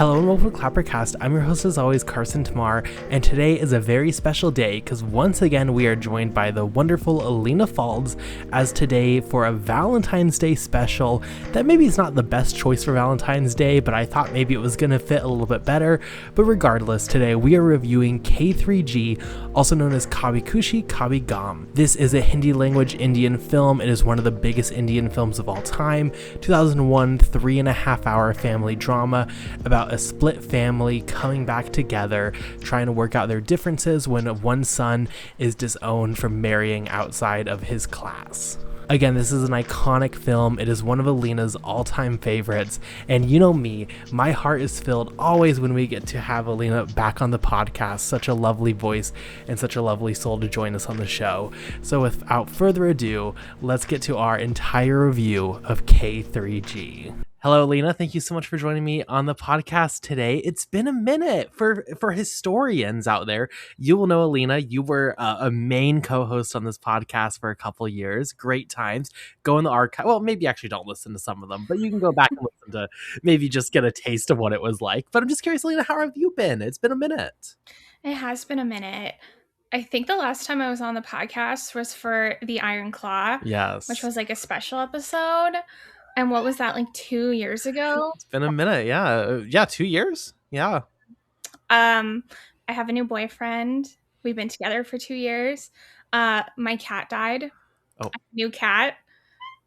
Hello and welcome to ClapperCast. I'm your host as always, Carson Timar, and today is a very special day because once again we are joined by the wonderful Alina Faulds as today for a Valentine's Day special that maybe is not the best choice for Valentine's Day, but I thought maybe it was going to fit a little bit better. But regardless, today we are reviewing K3G, also known as Kabhi Khushi Kabhie Gham. This is a Hindi language Indian film. It is one of the biggest Indian films of all time. 2001 3.5-hour family drama about a split family coming back together, trying to work out their differences when one son is disowned from marrying outside of his class. Again, this is an iconic film. It is one of Alina's all-time favorites, and you know me, my heart is filled always when we get to have Alina back on the podcast. Such a lovely voice and such a lovely soul to join us on the show. So without further ado, let's get to our entire review of K3G. Hello, Alina. Thank you so much for joining me on the podcast today. It's been a minute for historians out there. You will know, Alina, you were a main co-host on this podcast for a couple years. Great times. Go in the archive. Well, maybe actually don't listen to some of them, but you can go back and listen to maybe just get a taste of what it was like. But I'm just curious, Alina, how have you been? It's been a minute. It has been a minute. I think the last time I was on the podcast was for the Iron Claw. Yes. Which was like a special episode. And what was that, like 2 years ago? It's been a minute, yeah. Yeah, 2 years? Yeah. I have a new boyfriend. We've been together for 2 years. My cat died. Oh. I have a new cat.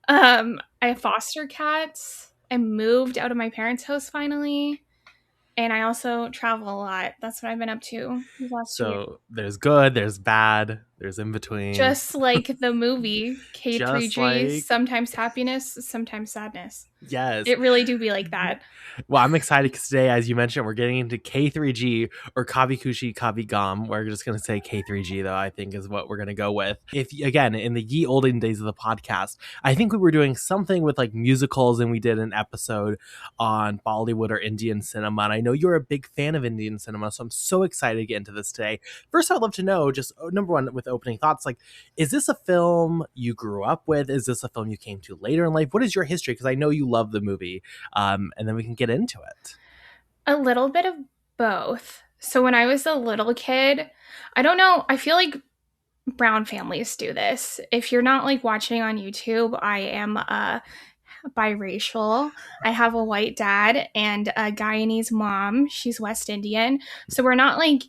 I have foster cats. I moved out of my parents' house finally. And I also travel a lot. That's what I've been up to these last 2 years. So there's good, there's bad, there's in between. Just like the movie K3G, like... sometimes happiness, sometimes sadness. Yes. It really do be like that. Well, I'm excited because today, as you mentioned, we're getting into K3G or Kabhi Khushi Kabhie Gham. We're just going to say K3G, though, I think is what we're going to go with. If, again, in the ye olden days of the podcast, I think we were doing something with like musicals and we did an episode on Bollywood or Indian cinema. And I know you're a big fan of Indian cinema, so I'm so excited to get into this today. First, I'd love to know, just number one, with opening thoughts, like, is this a film you grew up with? Is this a film you came to later in life? What is your history? Because I know you love the movie. And then we can get into it. A little bit of both. So when I was a little kid, I don't know, I feel like brown families do this. If you're not like watching on YouTube, I am biracial. I have a white dad and a Guyanese mom. She's West Indian. So we're not like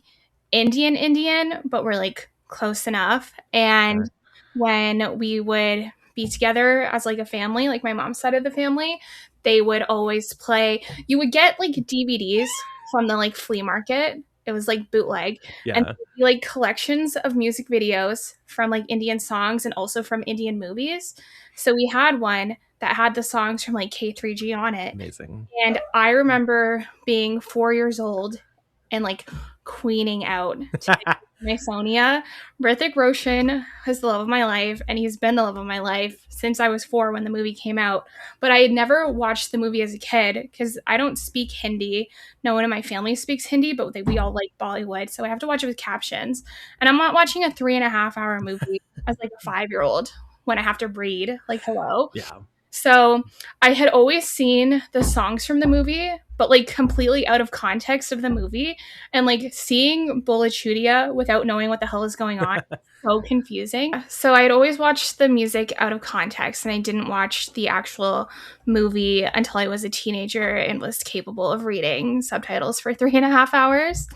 Indian, but we're like close enough. And when we would be together as like a family, like my mom's side of the family, they would always play. You would get like DVDs from the like flea market. It was like bootleg. Yeah. And like collections of music videos from like Indian songs and also from Indian movies. So we had one that had the songs from like K3G on it. Amazing. And I remember being 4 years old and like queening out to my Sonia. Hrithik Roshan was the love of my life, and he's been the love of my life since I was 4 when the movie came out. But I had never watched the movie as a kid because I don't speak Hindi. No one in my family speaks Hindi, but we all like Bollywood, so I have to watch it with captions. And I'm not watching a 3.5-hour movie as like a 5-year-old when I have to read, like, hello. Yeah. So I had always seen the songs from the movie, but like completely out of context of the movie, and like seeing Bolachudia without knowing what the hell is going on. So confusing. So I'd always watched the music out of context, and I didn't watch the actual movie until I was a teenager and was capable of reading subtitles for 3.5 hours.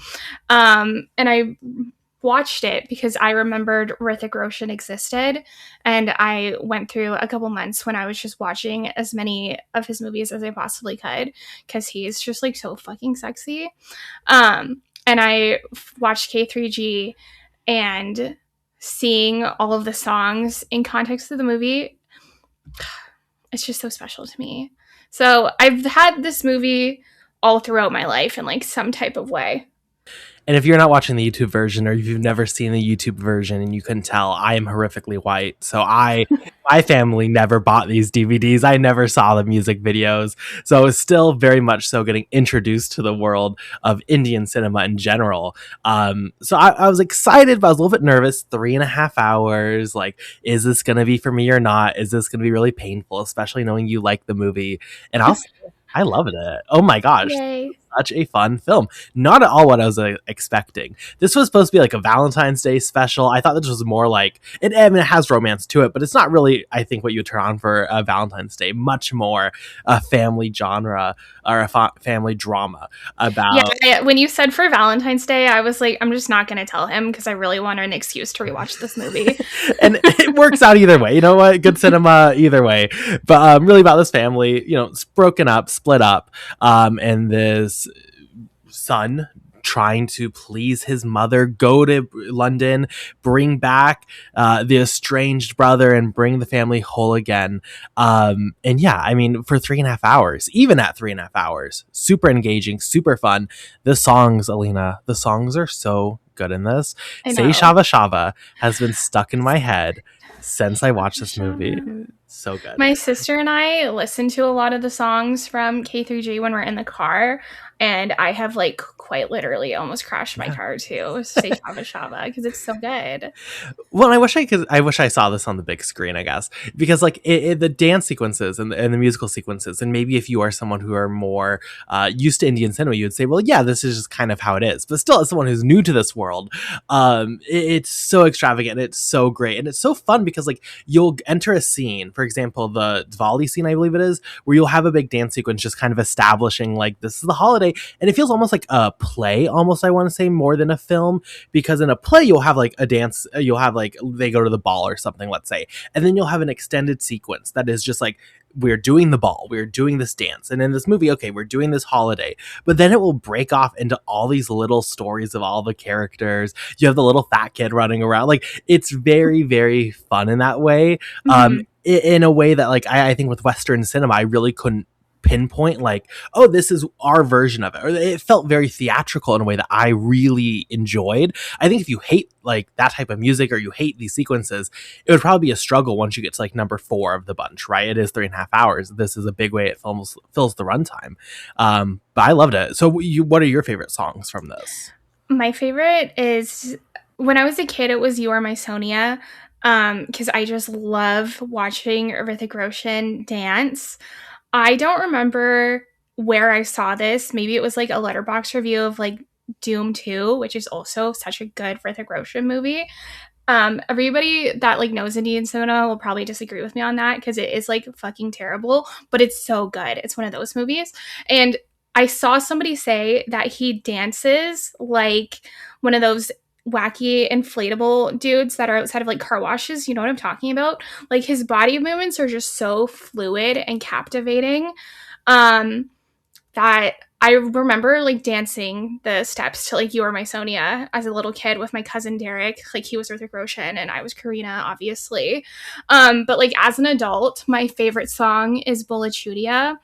And I watched it because I remembered Hrithik Roshan existed, and I went through a couple months when I was just watching as many of his movies as I possibly could because he's just like so fucking sexy. And I watched K3G, and seeing all of the songs in context of the movie, it's just so special to me. So I've had this movie all throughout my life in like some type of way. And if you're not watching the YouTube version, or if you've never seen the YouTube version and you couldn't tell, I am horrifically white. So my family never bought these DVDs. I never saw the music videos. So I was still very much so getting introduced to the world of Indian cinema in general. So I was excited, but I was a little bit nervous. 3.5 hours. Like, is this going to be for me or not? Is this going to be really painful, especially knowing you like the movie? And I loved it. Oh my gosh. Yay. such a fun film. Not at all what I was expecting. This was supposed to be like a Valentine's Day special. I thought this was more like I mean, it has romance to it, but it's not really, I think, what you would turn on for a Valentine's Day. Much more a family genre or a family drama about. Yeah, when you said for Valentine's Day, I was like, I'm just not going to tell him because I really want an excuse to rewatch this movie. And it works out either way. You know what? Good cinema either way. But really about this family, you know, it's broken up, split up, and this son trying to please his mother, go to London, bring back the estranged brother and bring the family whole again. And yeah, I mean, for 3.5 hours, even at 3.5 hours, super engaging, super fun. The songs, Alina, the songs are so good in this. Say Shava Shava has been stuck in my head since I watched this movie. So good. My sister and I listen to a lot of the songs from K through G when we're in the car, and I have like quite literally almost crashed my car too. Say Shava Shava because it's so good. Well, I wish I saw this on the big screen, I guess, because like the dance sequences and the musical sequences, and maybe if you are someone who are more used to Indian cinema, you would say, well, yeah, this is just kind of how it is. But still, as someone who's new to this world, it's so extravagant, it's so great, and it's so fun because like you'll enter a scene, for example, the Diwali scene, I believe it is, where you'll have a big dance sequence just kind of establishing like this is the holiday, and it feels almost like a play, almost I want to say more than a film, because in a play you'll have like a dance, you'll have like they go to the ball or something, let's say, and then you'll have an extended sequence that is just like we're doing the ball, we're doing this dance, and in this movie, okay, we're doing this holiday, but then it will break off into all these little stories of all the characters. You have the little fat kid running around, like it's very, very fun in that way. In a way that like I think with Western cinema I really couldn't pinpoint like, oh, this is our version of it, or it felt very theatrical in a way that I really enjoyed. I think if you hate like that type of music or you hate these sequences, it would probably be a struggle once you get to like number 4 of the bunch, right? It is 3.5 hours. This is a big way it fills the runtime. But I loved it. So what are your favorite songs from this? My favorite is when I was a kid, it was You Are My Sonia, because I just love watching Hrithik Roshan dance. I don't remember where I saw this. Maybe it was like a Letterboxd review of like Doom 2, which is also such a good Hrithik Roshan movie. Everybody that like knows Indian cinema will probably disagree with me on that because it is like fucking terrible, but it's so good. It's one of those movies. And I saw somebody say that he dances like one of those wacky inflatable dudes that are outside of like car washes. You know what I'm talking about? Like his body movements are just so fluid and captivating that I remember like dancing the steps to like You Are My Sonia as a little kid with my cousin Derek. Like he was Hrithik Roshan and I was Karina, obviously. But like as an adult, my favorite song is Bolachudia.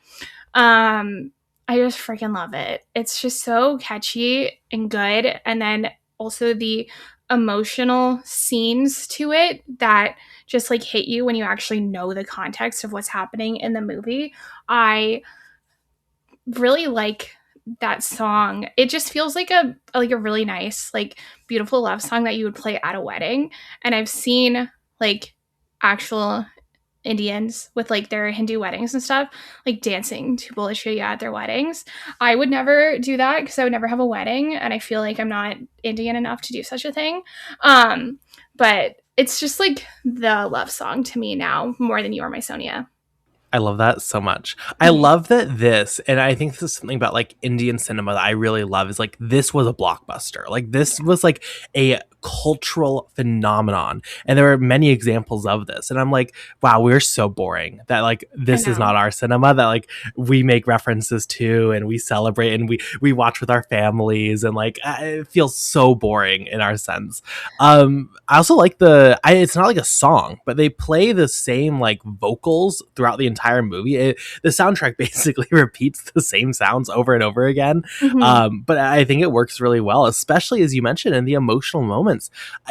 I just freaking love it. It's just so catchy and good. And then also the emotional scenes to it that just like hit you when you actually know the context of what's happening in the movie. I really like that song. It just feels like a really nice, like beautiful love song that you would play at a wedding. And I've seen like actual Indians with like their Hindu weddings and stuff, like dancing to Bolachudia at their weddings. I would never do that because I would never have a wedding, and I feel like I'm not Indian enough to do such a thing. But it's just like the love song to me now more than You Are My Sonia. I love that so much. I love that this, and I think this is something about like Indian cinema that I really love, is like this was a blockbuster. Like this was like a cultural phenomenon, and there are many examples of this, and I'm like, wow, we're so boring that like this is not our cinema that like we make references to and we celebrate and we watch with our families, and like it feels so boring in our sense. I also like it's not like a song, but they play the same like vocals throughout the entire movie. The soundtrack basically repeats the same sounds over and over again. But I think it works really well, especially as you mentioned in the emotional moments.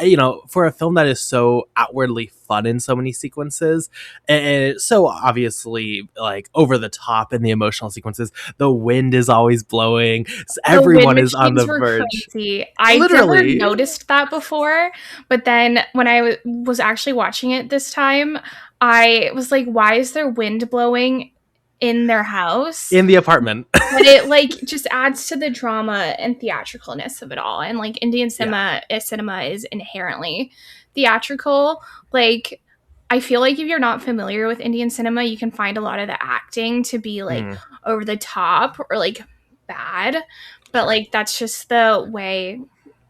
You know, for a film that is so outwardly fun in so many sequences, and it's so obviously like over the top in the emotional sequences. The wind is always blowing. So everyone is on the verge. Crazy. I never noticed that before, but then when I was actually watching it this time, I was like, why is there wind blowing in their house. In the apartment. But it like just adds to the drama and theatricalness of it all. And like Indian cinema is inherently theatrical. Like I feel like if you're not familiar with Indian cinema, you can find a lot of the acting to be like over the top or like bad. But like that's just the way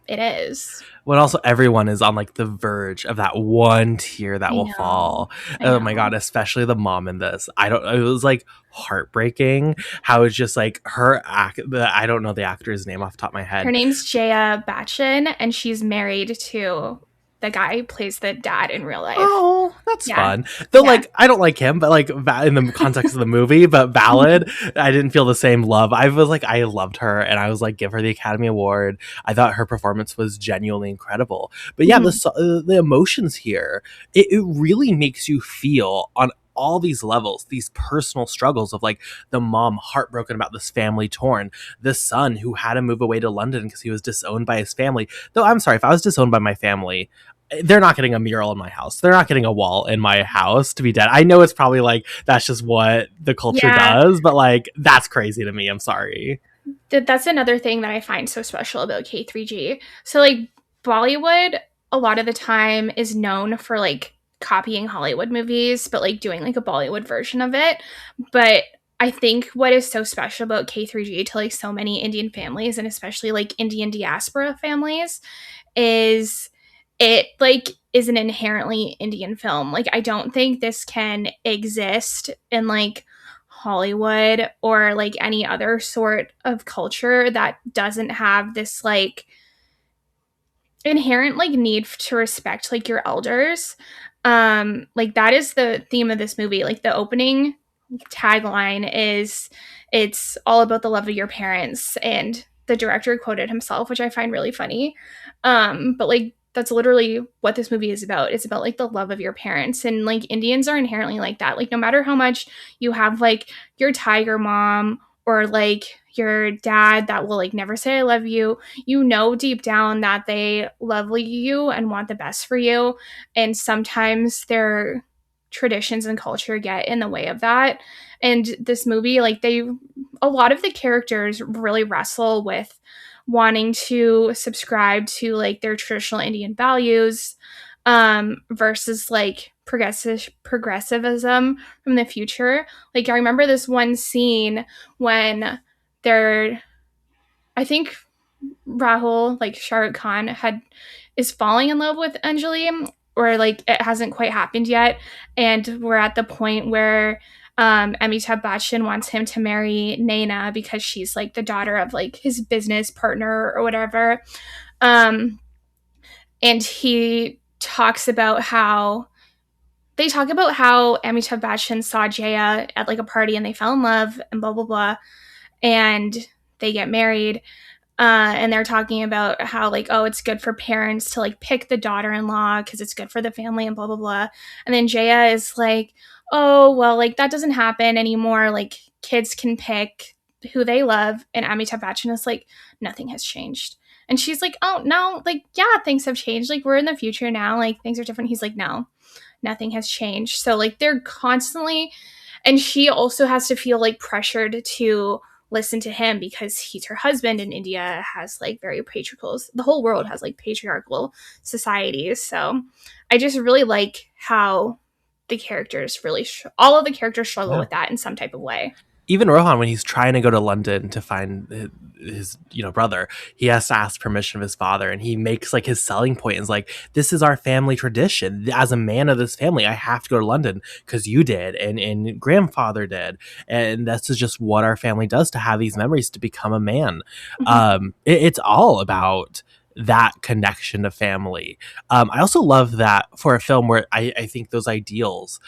it is. When also everyone is on like the verge of that one tear that will fall. Oh my God, especially the mom in this. It was like heartbreaking how it's just like I don't know the actor's name off the top of my head. Her name's Jaya Bachchan, and she's married to the guy who plays the dad in real life. Oh, that's fun. Though, like, I don't like him, but like in the context of the movie, but valid. I didn't feel the same love. I was like, I loved her, and I was like, give her the Academy Award. I thought her performance was genuinely incredible. But yeah, the emotions here, it really makes you feel on all these levels, these personal struggles of like the mom heartbroken about this family torn, the son who had to move away to London because he was disowned by his family. Though I'm sorry, if I was disowned by my family, they're not getting a mural in my house. They're not getting a wall in my house to be dead. I know it's probably like, that's just what the culture does, but like, that's crazy to me. I'm sorry. That's another thing that I find so special about K3G. So like Bollywood, a lot of the time is known for like copying Hollywood movies, but like doing like a Bollywood version of it. But I think what is so special about K3G to like so many Indian families, and especially like Indian diaspora families, is it like is an inherently Indian film. Like I don't think this can exist in like Hollywood or like any other sort of culture that doesn't have this like inherent like need to respect like your elders. Like that is the theme of this movie. Like the opening tagline is it's all about the love of your parents, and the director quoted himself, which I find really funny. But like that's literally what this movie is about. It's about like the love of your parents, and like Indians are inherently like that. Like no matter how much you have like your tiger mom or like your dad that will like never say I love you, you know deep down that they love you and want the best for you. And sometimes their traditions and culture get in the way of that. And this movie, like a lot of the characters really wrestle with wanting to subscribe to like their traditional Indian values versus like progressivism from the future. Like I remember this one scene when I think Rahul, like Shah Rukh Khan, is falling in love with Anjali, or like it hasn't quite happened yet, and we're at the point where Amitabh Bachchan wants him to marry Naina because she's like the daughter of like his business partner or whatever. And he talks about how Amitabh Bachchan saw Jaya at like a party and they fell in love and blah, blah, blah. And they get married. And they're talking about how like, oh, it's good for parents to like pick the daughter-in-law because it's good for the family and blah, blah, blah. And then Jaya is like, oh, well, like that doesn't happen anymore. Like kids can pick who they love. And Amitabh Bachchan is like, nothing has changed. And she's like, oh, no, like, yeah, things have changed. Like we're in the future now. Like things are different. He's like, no, nothing has changed. So like they're constantly, and she also has to feel like pressured to listen to him because he's her husband, and India has like very patriarchal, the whole world has like patriarchal societies. So I just really like how the characters really all of the characters struggle with that in some type of way. Even Rohan, when he's trying to go to London to find his brother, he has to ask permission of his father, and he makes like his selling point is like, this is our family tradition. As a man of this family, I have to go to London because you did, and grandfather did, and this is just what our family does to have these memories to become a man. It's all about that connection to family. I also love that for a film where I think those ideals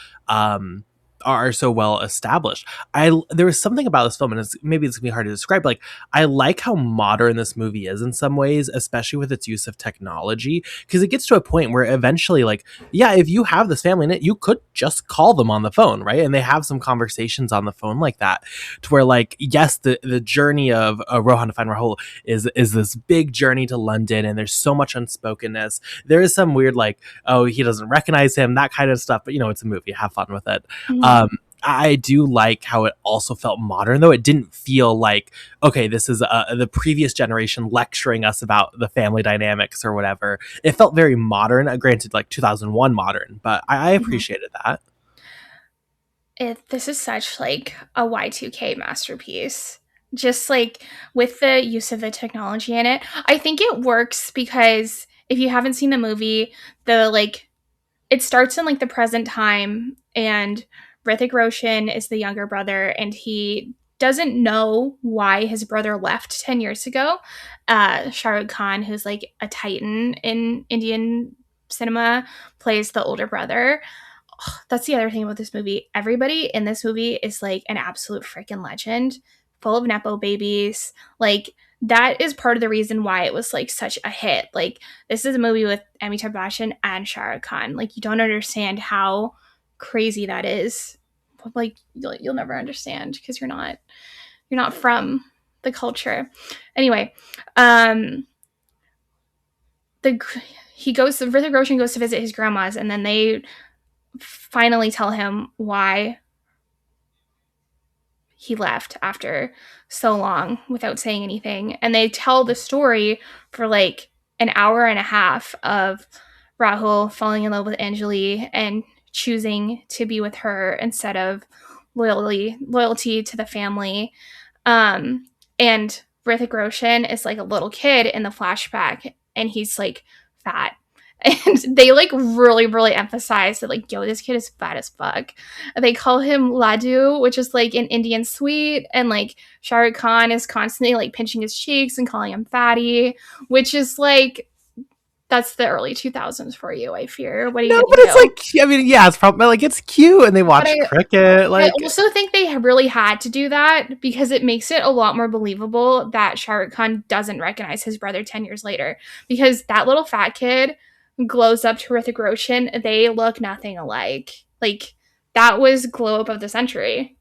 are so well established. There was something about this film, and maybe it's gonna be hard to describe. Like, I like how modern this movie is in some ways, especially with its use of technology, because it gets to a point where eventually, like, yeah, if you have this family in it, you could just call them on the phone, right? And they have some conversations on the phone like that, to where, like, yes, the journey of Rohan to find Rahul is this big journey to London, and there's so much unspokenness. There is some weird, like, oh, he doesn't recognize him, that kind of stuff, but it's a movie, have fun with it. I do like how it also felt modern, though. It didn't feel like, okay, this is the previous generation lecturing us about the family dynamics or whatever. It felt very modern, granted, like 2001 modern, but I Mhm. appreciated that. This is such like a Y2K masterpiece. Just like with the use of the technology in it. I think it works because if you haven't seen the movie, the like it starts in like the present time, and Hrithik Roshan is the younger brother, and he doesn't know why his brother left 10 years ago. Shah Rukh Khan, who's like a titan in Indian cinema, plays the older brother. That's the other thing about this movie. Everybody in this movie is like an absolute freaking legend, full of nepo babies. Like that is part of the reason why it was like such a hit. Like this is a movie with Amitabh Bachchan and Shah Rukh Khan. Like you don't understand how crazy that is. Like you'll never understand because you're not from the culture. Anyway, the Hrithik Roshan goes to visit his grandma's, and then they finally tell him why he left after so long without saying anything. And they tell the story for like an hour and a half of Rahul falling in love with Anjali and choosing to be with her instead of loyalty to the family. And Hrithik Roshan is like a little kid in the flashback, and he's like fat. And they like really, really emphasize that like, yo, this kid is fat as fuck. They call him Laddu, which is like an Indian sweet, and like Shah Rukh Khan is constantly like pinching his cheeks and calling him fatty, which is like that's the early 2000s for you, I fear. What are you No, gonna but it's do? like, I mean, yeah, it's probably like it's cute, and they But watch cricket. I Like, also think they really had to do that because it makes it a lot more believable that Shah Rukh Khan doesn't recognize his brother 10 years later. Because that little fat kid glows up to Hrithik Roshan. They look nothing alike. Like, that was glow up of the century.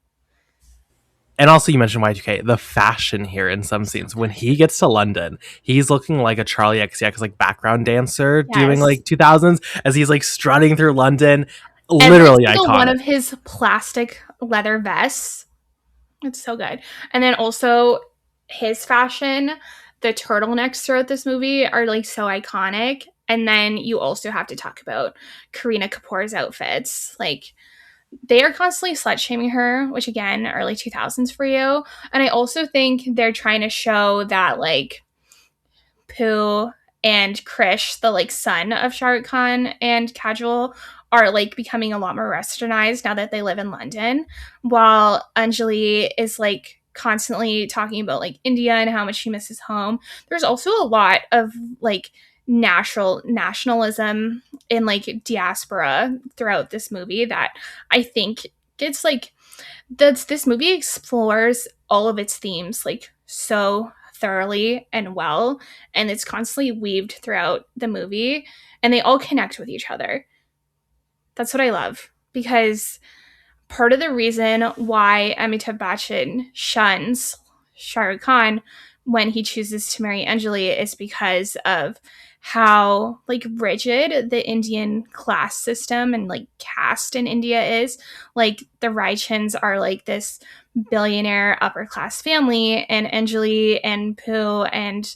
and also, you mentioned Y2K, the fashion here in some scenes. When he gets to London, he's looking like a Charlie XCX like background dancer doing Yes. like 2000s as he's like strutting through London. Every Literally single one iconic. of his plastic leather vests. It's so good. And then also his fashion, the turtlenecks throughout this movie are like so iconic. And then you also have to talk about Kareena Kapoor's outfits. Like they are constantly slut shaming her, which again, early 2000s for you. And I also think they're trying to show that like Pooh and Krish, the like son of Shah Rukh Khan and Kajol, are like becoming a lot more westernized now that they live in London, while Anjali is like constantly talking about like India and how much she misses home. There's also a lot of like nationalism in like diaspora throughout this movie that I think it's like this movie explores all of its themes like so thoroughly and well, and it's constantly weaved throughout the movie, and they all connect with each other. That's what I love, because part of the reason why Amitabh Bachchan shuns Shah Rukh Khan when he chooses to marry Anjali is because of how like rigid the Indian class system and like caste in India is. Like the Raichans are like this billionaire upper class family, and Anjali and Pooh and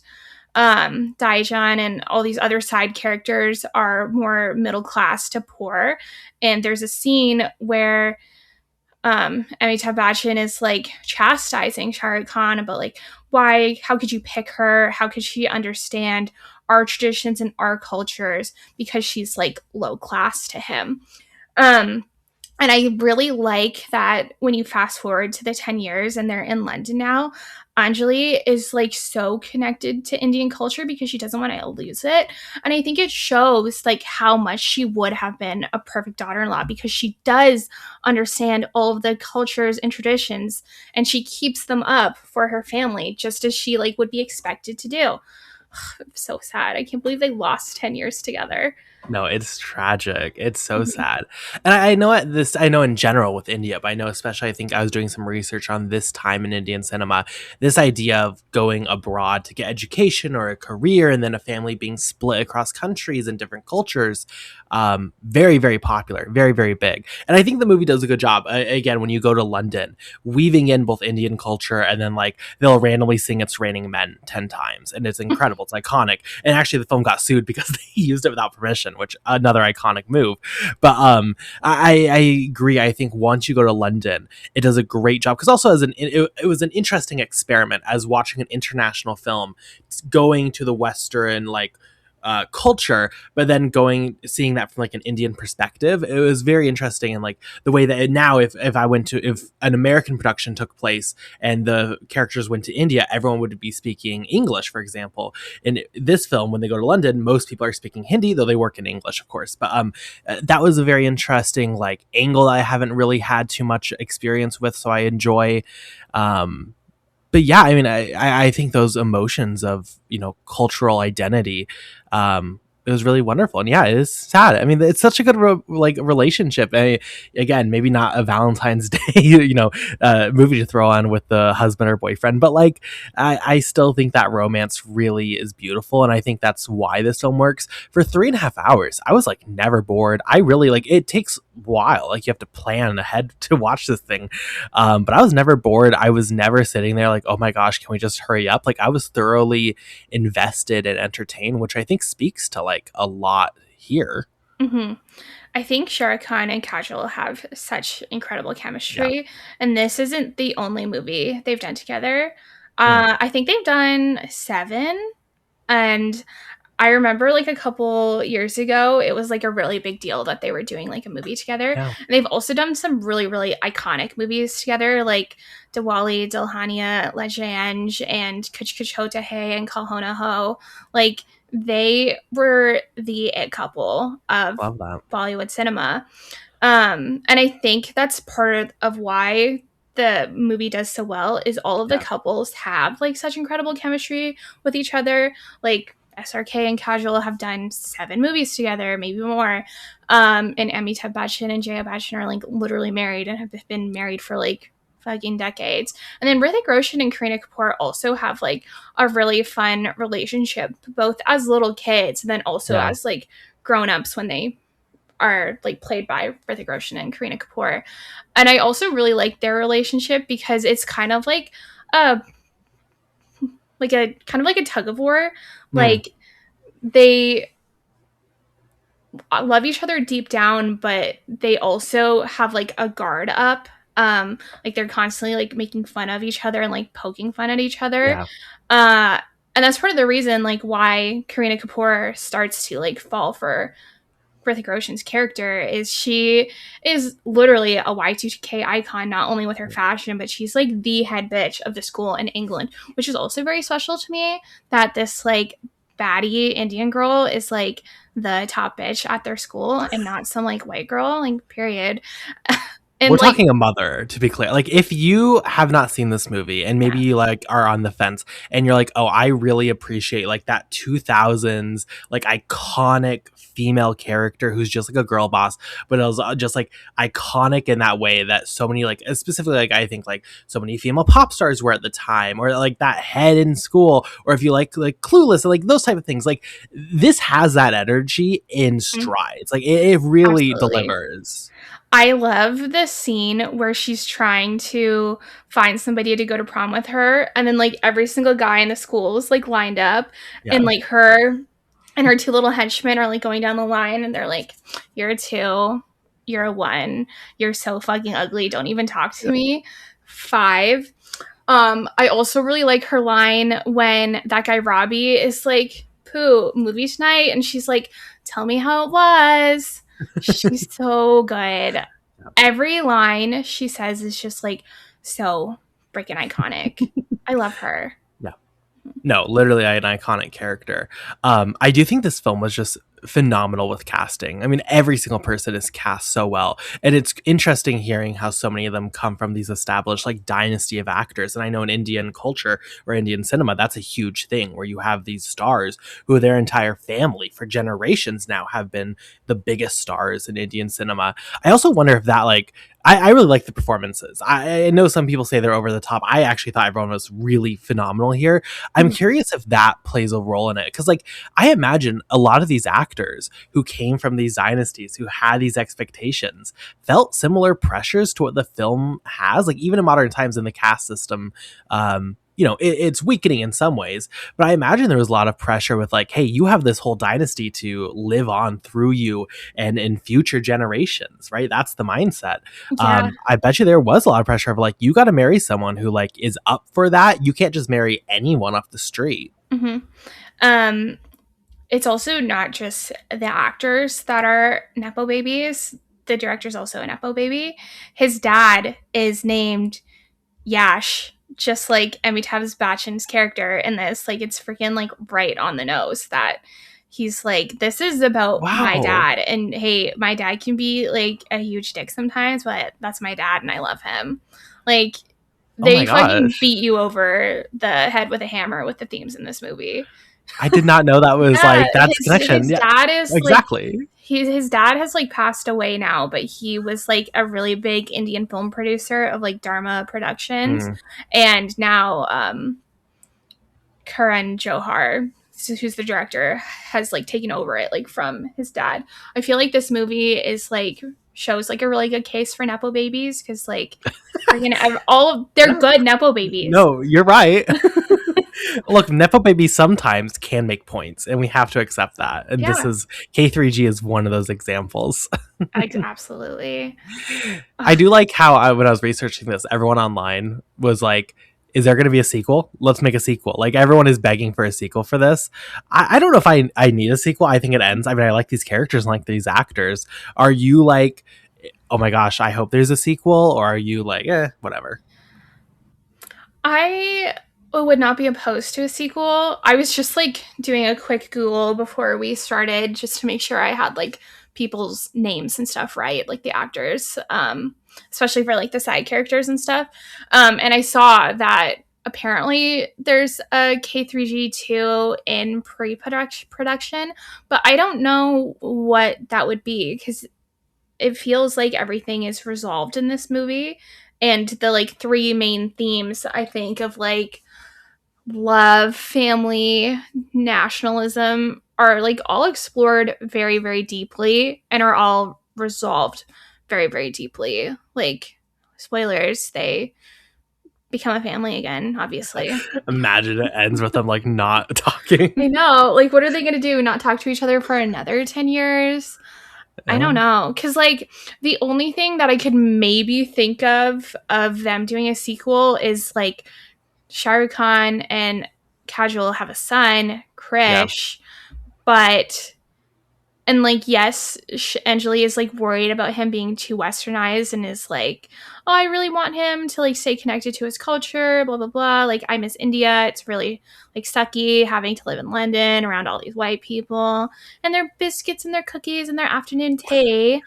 Daijan and all these other side characters are more middle class to poor. And there's a scene where Amitabh Bachchan is like chastising Shah Rukh Khan about like how could you pick her? How could she understand our traditions and our cultures because she's like low class to him? Um, and I really like that when you fast forward to the 10 years and they're in London now, Anjali is like so connected to Indian culture because she doesn't want to lose it. And I think it shows like how much she would have been a perfect daughter-in-law because she does understand all of the cultures and traditions, and she keeps them up for her family just as she like would be expected to do. So sad. I can't believe they lost 10 years together. No, it's tragic. It's so sad. And I know I know in general with India, but I know especially, I think I was doing some research on this time in Indian cinema, this idea of going abroad to get education or a career and then a family being split across countries and different cultures. Very, very popular, very, very big. And I think the movie does a good job. Again, when you go to London, weaving in both Indian culture and then like they'll randomly sing It's Raining Men 10 times. And it's incredible. It's iconic. And actually the film got sued because they used it without permission, which another iconic move. But I agree. I think once you go to London, it does a great job, because also it was an interesting experiment as watching an international film going to the Western like culture, but then seeing that from like an Indian perspective. It was very interesting. And like the way that now, if an American production took place and the characters went to India, everyone would be speaking English, for example. In this film, when they go to London, most people are speaking Hindi, though they work in English, of course. But that was a very interesting like angle that I haven't really had too much experience with, so I enjoy. But yeah, I mean, I think those emotions of, cultural identity, it was really wonderful. And yeah, it is sad. I mean, it's such a good relationship. Again, maybe not a Valentine's Day, movie to throw on with the husband or boyfriend, but like, I still think that romance really is beautiful. And I think that's why this film works. For 3.5 hours, I was like never bored. I really like, it takes a while. Like you have to plan ahead to watch this thing. But I was never bored. I was never sitting there like, oh my gosh, can we just hurry up? Like I was thoroughly invested and entertained, which I think speaks to like a lot here. Mm-hmm. I think Shah Rukh Khan and Kajol have such incredible chemistry, and this isn't the only movie they've done together. I think they've done 7, and I remember like a couple years ago, it was like a really big deal that they were doing like a movie together. Yeah. And they've also done some really, really iconic movies together, like Diwali, Dulhania Le Jayenge, and Kuch Kuch Hota Hai and Kal Ho Na Ho. Like they were the it couple of Love that. Bollywood cinema. And I think that's part of why the movie does so well, is all of the couples have like such incredible chemistry with each other. Like SRK and Kajol have done 7 movies together, maybe more. And Amitabh Bachchan and Jaya Bachchan are like literally married and have been married for like fucking decades. And then Hrithik Roshan and Kareena Kapoor also have like a really fun relationship, both as little kids and then also as like grown-ups when they are like played by Hrithik Roshan and Kareena Kapoor. And I also really like their relationship because it's kind of like a tug of war. Like they love each other deep down, but they also have like a guard up. Like they're constantly like making fun of each other and like poking fun at each other. And that's part of the reason like why Kareena Kapoor starts to like fall for Hrithik Roshan's character. Is she is literally a Y2K icon, not only with her fashion, but she's like the head bitch of the school in England, which is also very special to me, that this like baddie Indian girl is like the top bitch at their school and not some like white girl, like period. And we're talking a mother, to be clear. Like, if you have not seen this movie and maybe you like are on the fence and you're like, oh, I really appreciate like that 2000s like iconic female character who's just like a girl boss, but it was just like iconic in that way that so many like, specifically like I think like so many female pop stars were at the time, or like that head in school, or if you like Clueless, like those type of things. Like this has that energy in strides. Like it really delivers. I love the scene where she's trying to find somebody to go to prom with her, and then like every single guy in the school is like lined up, and like her and her 2 little henchmen are like going down the line, and they're like, "You're a 2, you're a 1, you're so fucking ugly, don't even talk to me." 5. I also really like her line when that guy Robbie is like, "Pooh, movie tonight," and she's like, "Tell me how it was." She's so good. Every line she says is just like so freaking iconic. I love her. No, literally an iconic character. I do think this film was just phenomenal with casting. I mean, every single person is cast so well. And it's interesting hearing how so many of them come from these established like dynasty of actors. And I know in Indian culture or Indian cinema, that's a huge thing where you have these stars who their entire family for generations now have been the biggest stars in Indian cinema. I also wonder if that like I really like the performances. I know some people say they're over the top. I actually thought everyone was really phenomenal here. I'm curious if that plays a role in it. Because, like, I imagine a lot of these actors who came from these dynasties, who had these expectations, felt similar pressures to what the film has. Like, even in modern times in the caste system, it's weakening in some ways, but I imagine there was a lot of pressure with like, hey, you have this whole dynasty to live on through you and in future generations, right? That's the mindset. Yeah. I bet you there was a lot of pressure of like, you got to marry someone who like is up for that. You can't just marry anyone off the street. It's also not just the actors that are Nepo babies. The director's also a Nepo baby. His dad is named Yash, just like Amitabh Bachchan's character in this. Like, it's freaking like right on the nose that he's like, this is about my dad. And hey, my dad can be like a huge dick sometimes, but that's my dad and I love him. Like, they fucking beat you over the head with a hammer with the themes in this movie. I did not know that was like that's connection. His dad is exactly. Like, his dad has like passed away now, but he was like a really big Indian film producer of like Dharma Productions, and now Karan Johar, who's the director, has like taken over it like from his dad. I feel like this movie is like shows like a really good case for Nepo babies because like they're good Nepo babies. No, you're right. Look, Nepo babies sometimes can make points, and we have to accept that. And this is K3G is one of those examples. Absolutely. I do like how when I was researching this, everyone online was like, is there going to be a sequel? Let's make a sequel. Like, everyone is begging for a sequel for this. I don't know if I need a sequel. I think it ends. I mean, I like these characters and like these actors. Are you like, oh my gosh, I hope there's a sequel? Or are you like, whatever? I would not be opposed to a sequel. I was just like doing a quick Google before we started just to make sure I had like people's names and stuff right, like the actors, especially for like the side characters and stuff. And I saw that apparently there's a K3G2 in pre-production, but I don't know what that would be because it feels like everything is resolved in this movie. And the like three main themes, I think, of like love, family, nationalism are like all explored very, very deeply and are all resolved very, very deeply. Like, spoilers, they become a family again, obviously. Imagine it ends with them like not talking. I know. Like, what are they going to do? Not talk to each other for another 10 years? I don't know. Because, like, the only thing that I could maybe think of them doing a sequel is, like, Shah Rukh Khan and Kajol have a son, Krish, but, and like, yes, Anjali is like worried about him being too westernized and is like, oh, I really want him to like stay connected to his culture, blah, blah, blah. Like, I miss India. It's really like sucky having to live in London around all these white people and their biscuits and their cookies and their afternoon tea.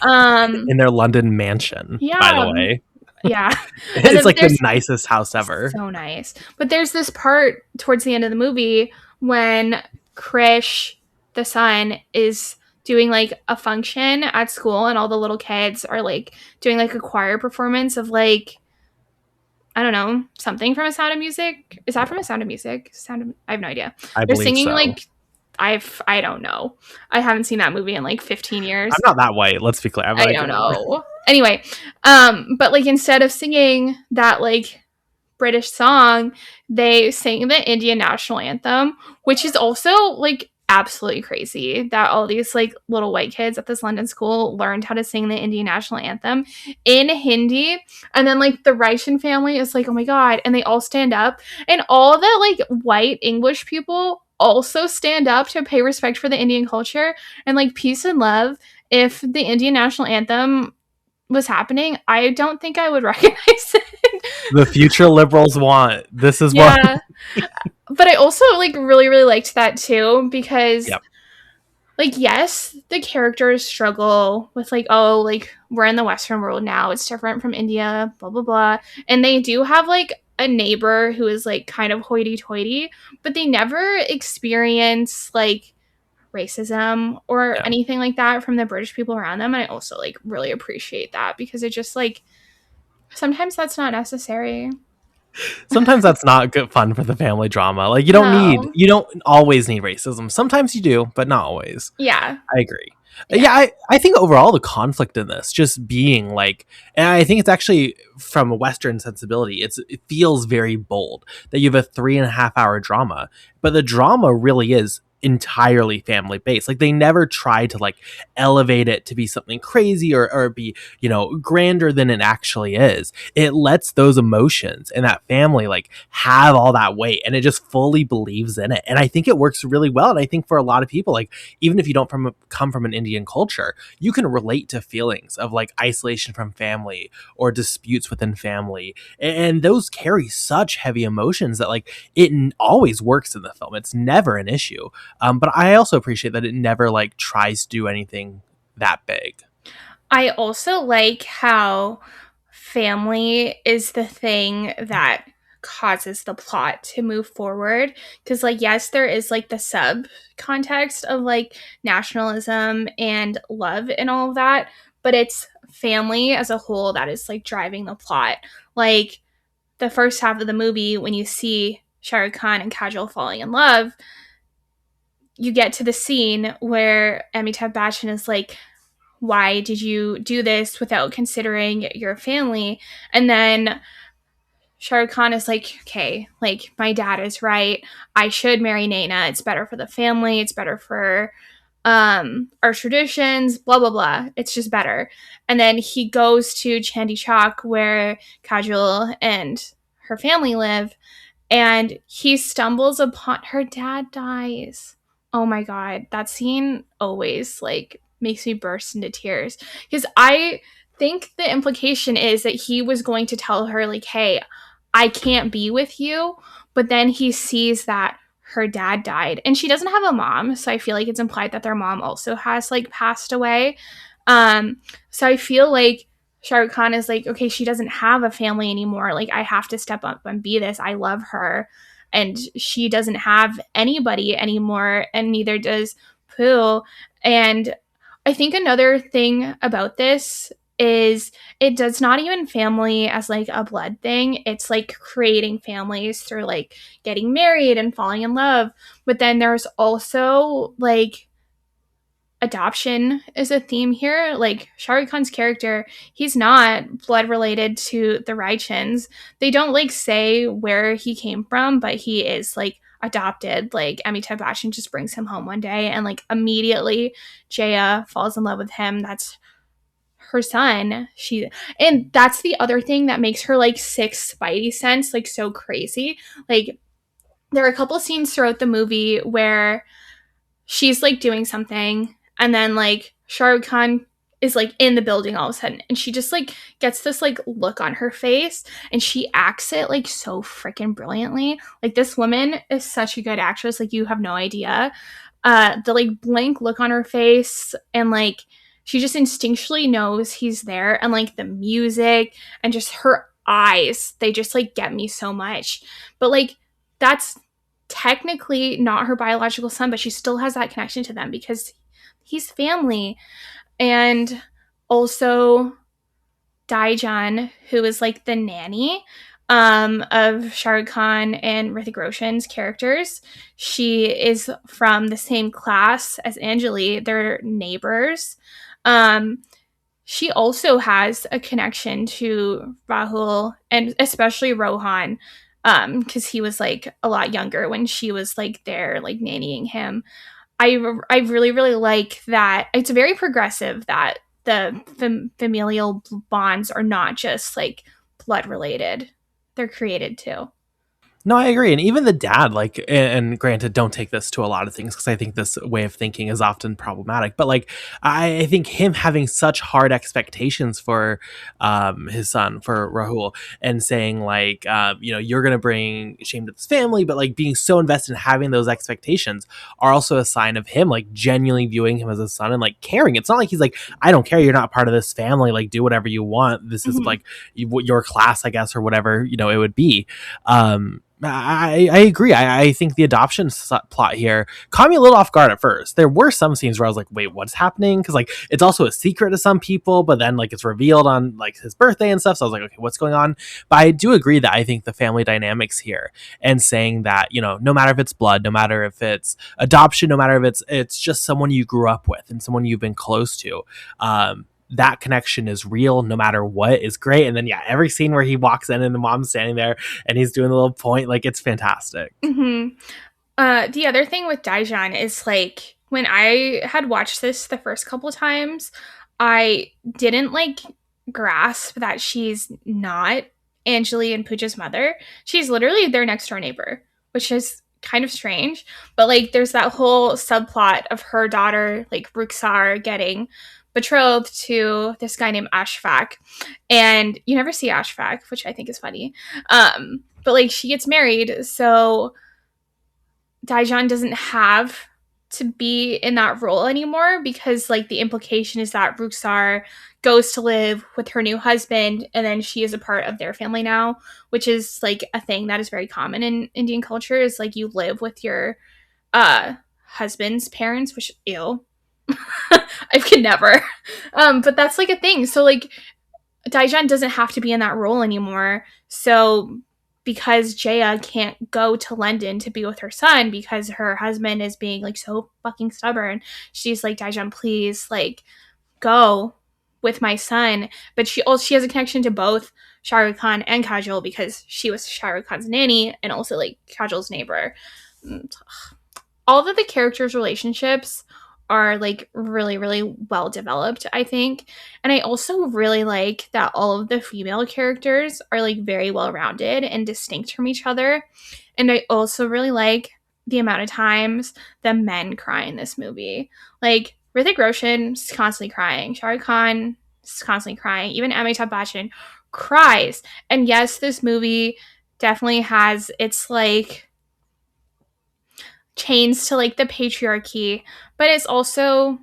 In their London mansion, by the way. Yeah. It's like the nicest house ever. So nice. But there's this part towards the end of the movie when Krish, the son, is doing like a function at school and all the little kids are like doing like a choir performance of like, I don't know, something from A Sound of Music. Is that from A Sound of Music? I have no idea. They're singing so. Like I don't know. I haven't seen that movie in like 15 years. I'm not that white. Let's be clear. I don't know. Anyway, but like instead of singing that like British song, they sing the Indian national anthem, which is also like absolutely crazy that all these like little white kids at this London school learned how to sing the Indian national anthem in Hindi. And then like the Raishan family is like, oh my God. And they all stand up and all the like white English people also stand up to pay respect for the Indian culture and like peace and love. If the Indian national anthem was happening, I don't think I would recognize it. The future liberals want. This is what. But I also like really, really liked that too because like, yes, the characters struggle with like, oh, like we're in the Western world now, it's different from India, blah blah blah, and they do have like a neighbor who is like kind of hoity-toity, but they never experience like racism or Yeah. anything like that from the British people around them. And I also like really appreciate that, because it just like sometimes that's not necessary. Sometimes that's not good fun for the family drama. Like No. you don't always need racism. Sometimes you do, but not always. Yeah. I agree. Yeah. Yeah, I think overall the conflict in this just being like, and I think it's actually from a Western sensibility, it feels very bold that you have a 3.5 hour drama, but the drama really is entirely family based. Like they never try to like elevate it to be something crazy or be, grander than it actually is. It lets those emotions and that family like have all that weight and it just fully believes in it. And I think it works really well. And I think for a lot of people, like even if you don't come from an Indian culture, you can relate to feelings of like isolation from family or disputes within family. And those carry such heavy emotions that like always works in the film. It's never an issue. But I also appreciate that it never like tries to do anything that big. I also like how family is the thing that causes the plot to move forward, because like yes, there is like the sub context of like nationalism and love and all of that, but it's family as a whole that is like driving the plot. Like the first half of the movie, when you see Shah Rukh Khan and Kajol falling in love, you get to the scene where Amitabh Bachchan is like, why did you do this without considering your family? And then Shah Rukh Khan is like, okay, like my dad is right. I should marry Naina. It's better for the family. It's better for our traditions, blah, blah, blah. It's just better. And then he goes to Chandi Chowk where Kajol and her family live, and he stumbles upon her dad dies. Oh my god, that scene always like makes me burst into tears, because I think the implication is that he was going to tell her like, hey, I can't be with you, but then he sees that her dad died and she doesn't have a mom, so I feel like it's implied that their mom also has like passed away. So I feel like Shah Rukh Khan is like, okay, she doesn't have a family anymore. Like, I have to step up and be this. I love her. And she doesn't have anybody anymore, and neither does Pooh. And I think another thing about this is it does not even family as like a blood thing. It's like creating families through like getting married and falling in love. But then there's also like adoption is a theme here. Like Shah Rukh Khan's character, he's not blood related to the Raichins. They don't like say where he came from, but he is like adopted. Like Amitabh Bachchan just brings him home one day, and like immediately Jaya falls in love with him. That's her son. And that's the other thing that makes her like sixth Spidey sense like so crazy. Like there are a couple scenes throughout the movie where she's like doing something, and then like Shah Rukh Khan is like in the building all of a sudden, and she just like gets this like look on her face, and she acts it like so freaking brilliantly. Like this woman is such a good actress, like you have no idea. The like blank look on her face, and like she just instinctually knows he's there, and like the music and just her eyes, they just like get me so much. But like that's technically not her biological son, but she still has that connection to them because he's family. And also Daijan, who is like the nanny of Shah Rukh Khan and Hrithik Roshan's characters. She is from the same class as Anjali. They're neighbors. Um, she also has a connection to Rahul and especially Rohan, because he was like a lot younger when she was like there like nannying him. I really really like that. It's very progressive that the familial bonds are not just like blood related; they're created too. No, I agree. And even the dad, like, and granted, don't take this to a lot of things because I think this way of thinking is often problematic. But like, I think him having such hard expectations for his son, for Rahul, and saying like, you're going to bring shame to this family, but like being so invested in having those expectations are also a sign of him like genuinely viewing him as a son and like caring. It's not like he's like, I don't care, you're not part of this family, like do whatever you want. This is Mhm. like your class, I guess, or whatever, it would be. I agree. I think the adoption plot here caught me a little off guard at first. There were some scenes where I was like, wait, what's happening? Because like it's also a secret to some people, but then like it's revealed on like his birthday and stuff. So I was like, okay, what's going on? But I do agree that I think the family dynamics here and saying that, no matter if it's blood, no matter if it's adoption, no matter if it's just someone you grew up with and someone you've been close to, that connection is real no matter what is great. And then every scene where he walks in and the mom's standing there and he's doing the little point, like it's fantastic. Mm-hmm. The other thing with Daejeon is like when I had watched this the first couple times, I didn't like grasp that she's not Angeli and Pooja's mother. She's literally their next door neighbor, which is kind of strange. But like there's that whole subplot of her daughter, like Ruxar, getting betrothed to this guy named Ashfaq. And you never see Ashfaq, which I think is funny. But like she gets married, so Daejeon doesn't have to be in that role anymore because like the implication is that Ruxar goes to live with her new husband and then she is a part of their family now, which is like a thing that is very common in Indian culture, is like you live with your husband's parents, which ew. I could never. But that's like a thing. So like Daejeon doesn't have to be in that role anymore. So because Jaya can't go to London to be with her son because her husband is being like so fucking stubborn, she's like, Daejeon, please, like, go with my son. But she has a connection to both Shah Rukh Khan and Kajol because she was Shah Rukh Khan's nanny and also like Kajol's neighbor. All of the characters' relationships are like really, really well developed, I think. And I also really like that all of the female characters are like very well rounded and distinct from each other. And I also really like the amount of times the men cry in this movie. Like Hrithik Roshan is constantly crying, Shah Rukh Khan is constantly crying, even Amitabh Bachchan cries. And yes, this movie definitely has its like chains to like the patriarchy, but it's also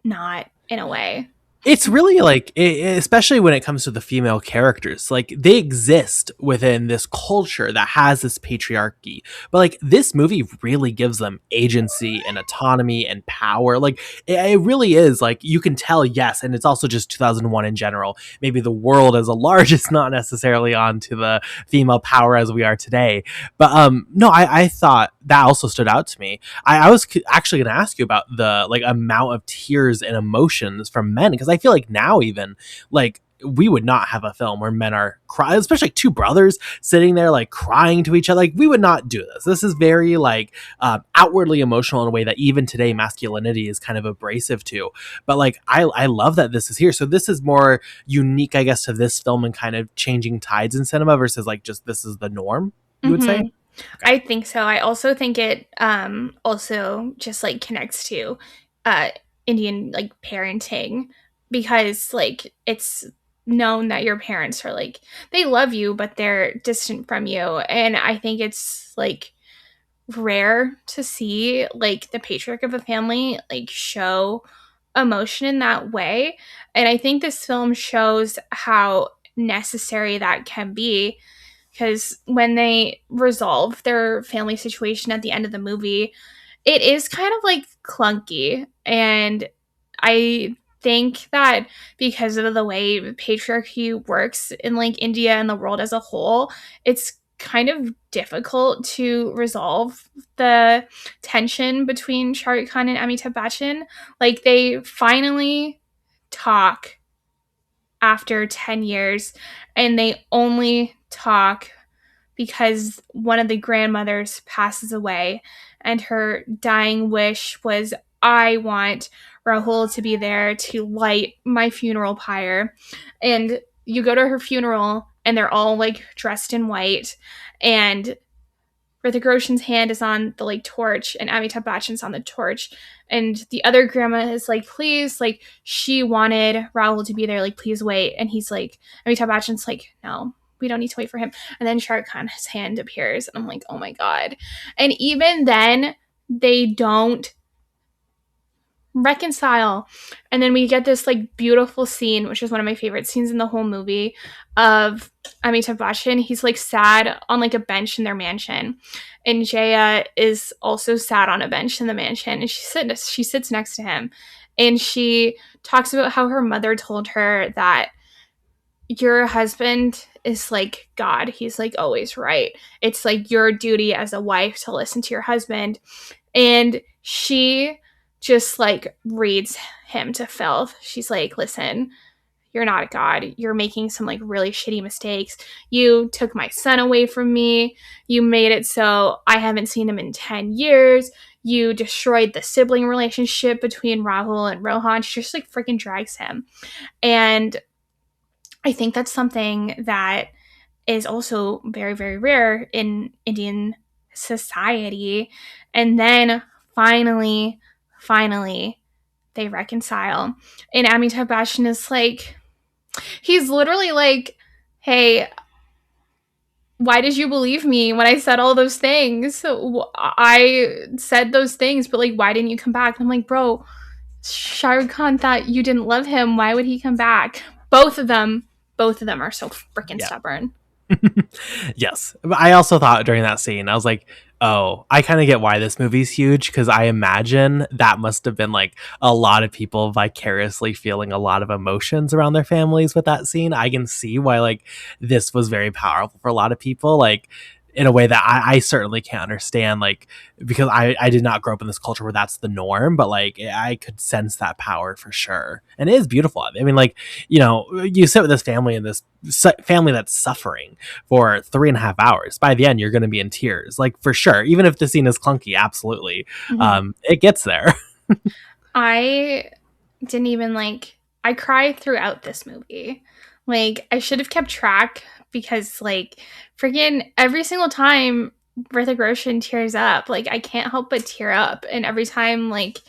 not in a way. It's really like, especially when it comes to the female characters, like they exist within this culture that has this patriarchy. But like this movie really gives them agency and autonomy and power. Like it really is like you can tell, yes. And it's also just 2001 in general. Maybe the world as a large is not necessarily onto the female power as we are today. But no, I thought that also stood out to me. I was actually going to ask you about the like amount of tears and emotions from men, because I feel like now even like we would not have a film where men are crying, especially like two brothers sitting there like crying to each other. Like we would not do this. This is very like outwardly emotional in a way that even today masculinity is kind of abrasive to. But like I love that this is here. So this is more unique, I guess, to this film and kind of changing tides in cinema versus like just this is the norm, you would say? I think so. I also think it also just like connects to Indian like parenting, because like it's known that your parents are like, they love you but they're distant from you, and I think it's like rare to see like the patriarch of a family like show emotion in that way. And I think this film shows how necessary that can be, because when they resolve their family situation at the end of the movie, it is kind of like clunky. And I think that because of the way patriarchy works in like India and the world as a whole, it's kind of difficult to resolve the tension between Shah Rukh Khan and Amitabh Bachchan. Like they finally talk after 10 years, and they only talk because one of the grandmothers passes away, and her dying wish was, I want Rahul to be there to light my funeral pyre. And you go to her funeral and they're all like dressed in white, and Hrithik Roshan's hand is on the like torch, and Amitabh Bachchan's on the torch, and the other grandma is like, please, like, she wanted Rahul to be there, like, please wait. And he's like, Amitabh Bachchan's like, no, we don't need to wait for him. And then Shah Rukh Khan's hand appears, and I'm like, oh my god. And even then, they don't reconcile. And then we get this like beautiful scene, which is one of my favorite scenes in the whole movie, of Amitabh Bachchan. He's like sad on like a bench in their mansion, and Jaya is also sat on a bench in the mansion, and she sits next to him, and she talks about how her mother told her that your husband is like God. He's like always right. It's like your duty as a wife to listen to your husband. And she just like reads him to filth. She's like, listen, you're not God. You're making some like really shitty mistakes. You took my son away from me. You made it so I haven't seen him in 10 years. You destroyed the sibling relationship between Rahul and Rohan. She just like freaking drags him. And I think that's something that is also very, very rare in Indian society. And then finally, they reconcile. And Amitabh Bachchan is like, he's literally like, hey, why did you believe me when I said all those things? I said those things, but like, why didn't you come back? And I'm like, bro, Shah Rukh Khan thought you didn't love him. Why would he come back? Both of them are so freaking stubborn. Yes. But I also thought during that scene, I was like, oh, I kind of get why this movie's huge, because I imagine that must have been like a lot of people vicariously feeling a lot of emotions around their families with that scene. I can see why like this was very powerful for a lot of people, like in a way that I certainly can't understand, like, because I did not grow up in this culture where that's the norm, but like I could sense that power for sure. And it is beautiful. I mean, like, you know, you sit with this family and this family that's suffering for 3.5 hours. By the end, you're going to be in tears, like, for sure. Even if the scene is clunky, absolutely. It gets there. I didn't even like, I cried throughout this movie. Like, I should have kept track, because like freaking every single time Hrithik Roshan tears up, like I can't help but tear up. And every time, like,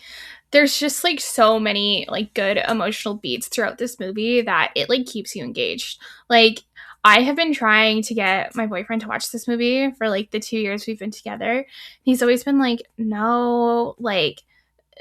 there's just like so many like good emotional beats throughout this movie that it like keeps you engaged. Like, I have been trying to get my boyfriend to watch this movie for like the 2 years we've been together. He's always been like, no, like,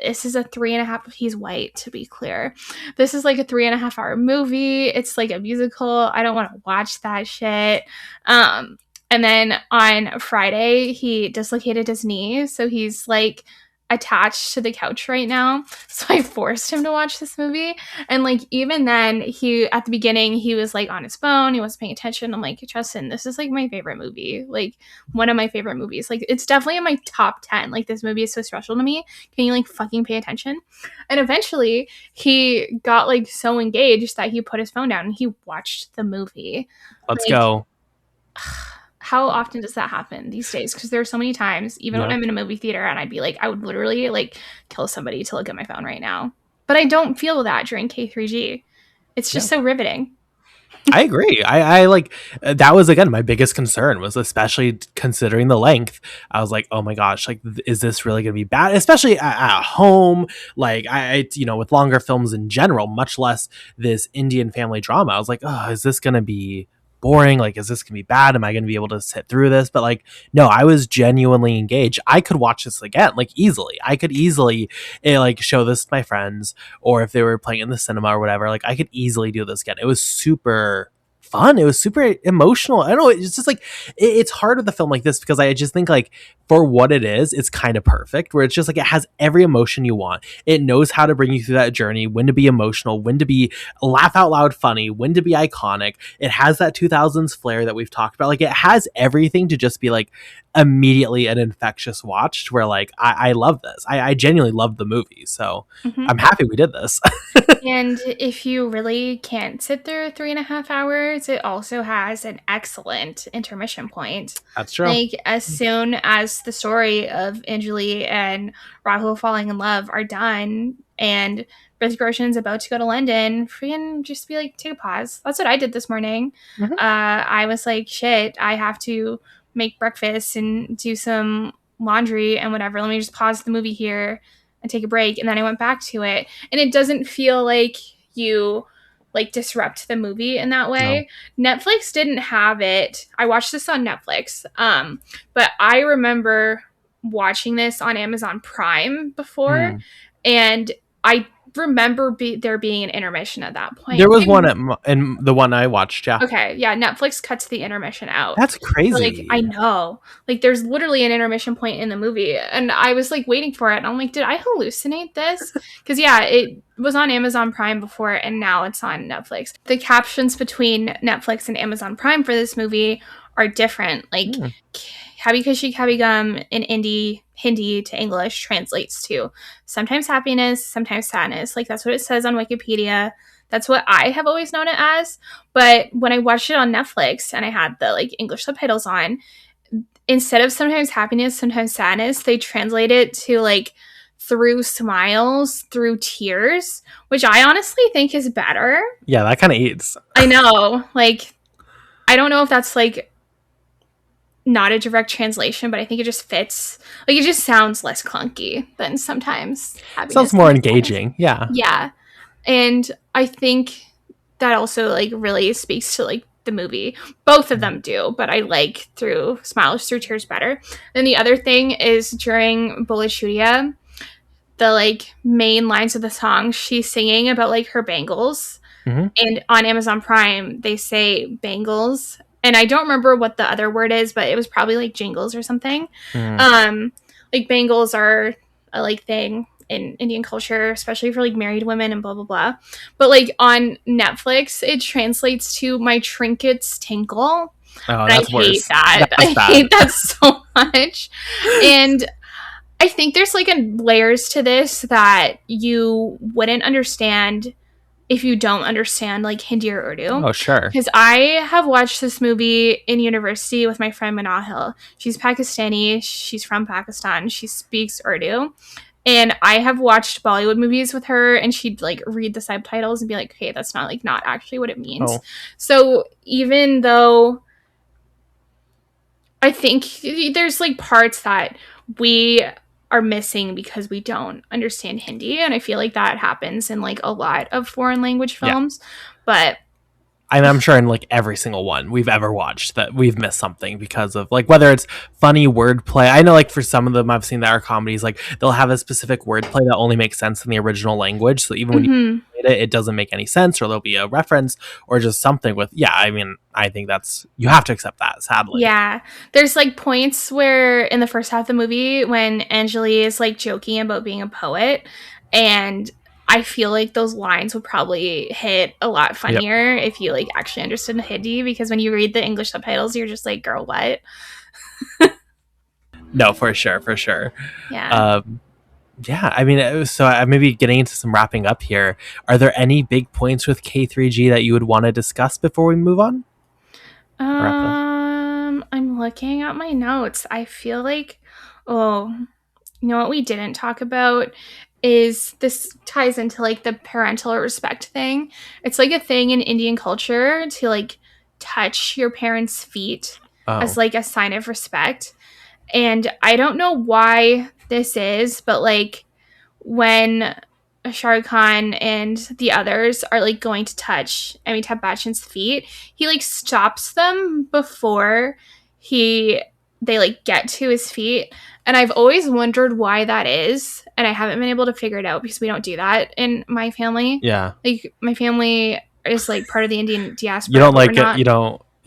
this is a 3.5. He's white, to be clear. This is like a 3.5 hour movie. It's like a musical. I don't want to watch that shit. And then on Friday, he dislocated his knee, so he's like attached to the couch right now. So I forced him to watch this movie. And like, even then, he at the beginning, he was like on his phone, he wasn't paying attention. I'm like, Justin, this is like my favorite movie, like one of my favorite movies. Like, it's definitely in my top 10. Like, this movie is so special to me. Can you like fucking pay attention? And eventually he got like so engaged that he put his phone down and he watched the movie. Let's go. How often does that happen these days? Because there are so many times, even when I'm in a movie theater, and I'd be like, I would literally like kill somebody to look at my phone right now. But I don't feel that during K3G. It's just so riveting. I agree. I like, that was again my biggest concern, was especially considering the length. I was like, oh my gosh, like, is this really going to be bad? Especially at home, like I, you know, with longer films in general, much less this Indian family drama. I was like, oh, is this going to be boring? Like, is this gonna be bad? Am I gonna be able to sit through this? But like, no, I was genuinely engaged. I could watch this again, like, easily. I could easily like show this to my friends, or if they were playing in the cinema or whatever, like I could easily do this again. It was super fun. It was super emotional. I don't know, it's just like it's hard with a film like this, because I just think like for what it is, it's kind of perfect, where it's just like it has every emotion you want. It knows how to bring you through that journey, when to be emotional, when to be laugh out loud funny, when to be iconic. It has that 2000s flair that we've talked about. Like, it has everything to just be like immediately an infectious watch, where like I love this. I genuinely loved the movie, so I'm happy we did this. And if you really can't sit through 3.5 hours, it also has an excellent intermission point. That's true. Like, as soon as the story of Anjali and Rahul falling in love are done, and Hrithik Roshan's about to go to London, freaking just be like, take a pause. That's what I did this morning. I was like, shit, I have to make breakfast and do some laundry and whatever. Let me just pause the movie here and take a break. And then I went back to it. And it doesn't feel like you like disrupt the movie in that way. No. Netflix didn't have it. I watched this on Netflix. But I remember watching this on Amazon Prime before. And I remember there being an intermission at that point. There was one in the one I watched, yeah. Okay, yeah, Netflix cuts the intermission out. That's crazy. So, like, I know. Like, there's literally an intermission point in the movie, and I was, like, waiting for it, and I'm like, did I hallucinate this? Because, yeah, it was on Amazon Prime before, and now it's on Netflix. The captions between Netflix and Amazon Prime for this movie are different. Like, Kabhi Khushi Kabhie Gham in Hindi to English translates to sometimes happiness, sometimes sadness. Like, that's what it says on Wikipedia. That's what I have always known it as. But when I watched it on Netflix and I had the like English subtitles on, instead of sometimes happiness, sometimes sadness, they translate it to like through smiles, through tears, which I honestly think is better. Yeah, that kind of eats. I know. Like, I don't know if that's like not a direct translation, but I think it just fits. Like, it just sounds less clunky than sometimes happiness. Sounds more engaging. Yeah. Yeah. And I think that also like really speaks to like the movie. Both of them do, but I like through smiles through tears better. Then the other thing is during Bolichudia, the like main lines of the song, she's singing about like her bangles. And on Amazon Prime, they say bangles. And I don't remember what the other word is, but it was probably like jingles or something. Like bangles are a like thing in Indian culture, especially for like married women and blah, blah, blah. But like on Netflix, it translates to my trinkets tinkle. Oh, that's I hate that. I hate that so much. And I think there's like layers to this that you wouldn't understand if you don't understand like Hindi or Urdu. Oh, sure. Because I have watched this movie in university with my friend Manahil. She's Pakistani. She's from Pakistan. She speaks Urdu. And I have watched Bollywood movies with her, and she'd like read the subtitles and be like, okay, that's not actually what it means. Oh. So even though I think there's like parts that we are missing because we don't understand Hindi, and I feel like that happens in like a lot of foreign language films. But I'm sure in like every single one we've ever watched that we've missed something because of like whether it's funny wordplay. I know like for some of them I've seen that are comedies, like they'll have a specific wordplay that only makes sense in the original language. So even when you read it, it doesn't make any sense, or there'll be a reference or just something with, I mean, I think that's, you have to accept that, sadly. Yeah. There's like points where in the first half of the movie when Anjali is like joking about being a poet, and I feel like those lines would probably hit a lot funnier if you like actually understood Hindi, because when you read the English subtitles, you're just like, girl, what? No, for sure. Yeah. I mean, so maybe getting into some wrapping up here, are there any big points with K3G that you would want to discuss before we move on? I'm looking at my notes. I feel like, you know what we didn't talk about is, this ties into like the parental respect thing. It's like a thing in Indian culture to like touch your parents' feet as like a sign of respect. And I don't know why this is, but like when Shah Rukh Khan and the others are like going to touch Amitabh Bachchan's feet, he like stops them before they like get to his feet. And I've always wondered why that is, and I haven't been able to figure it out because we don't do that in my family. Yeah, like my family is like part of the Indian diaspora. You don't like it. You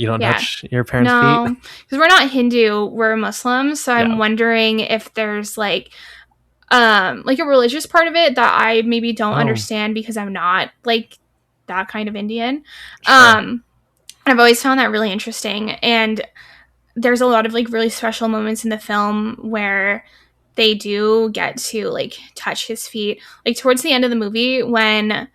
don't touch your parents' feet? No, because we're not Hindu, we're Muslims. So I'm wondering if there's like a religious part of it that I maybe don't understand because I'm not like that kind of Indian. Sure. I've always found that really interesting. And there's a lot of like really special moments in the film where they do get to like touch his feet. Like towards the end of the movie when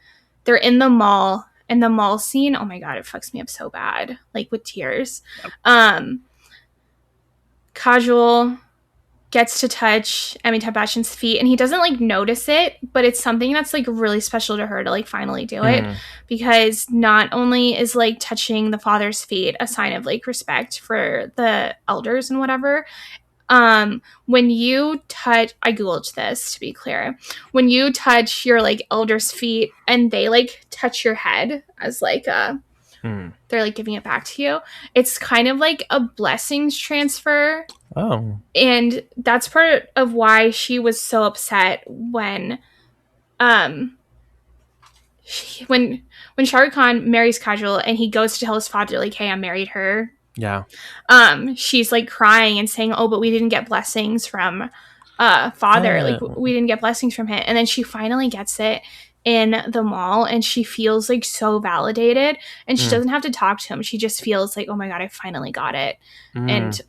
they're in the mall, and the mall scene, oh my God, it fucks me up so bad. Like with tears. Kajol gets to touch Amitabh Bachchan's feet, and he doesn't like notice it, but it's something that's like really special to her to like finally do it, because not only is like touching the father's feet a sign of like respect for the elders and whatever. When you touch, I googled this to be clear, when you touch your like elders' feet and they like touch your head as like they're like giving it back to you, it's kind of like a blessings transfer. Oh. And that's part of why she was so upset when when Shah Rukh Khan marries Kajol and he goes to tell his father like, hey, I married her. Yeah. She's like crying and saying, oh, but we didn't get blessings from father. Like we didn't get blessings from him. And then she finally gets it in the mall and she feels like so validated, and she doesn't have to talk to him. She just feels like, oh my God, I finally got it. And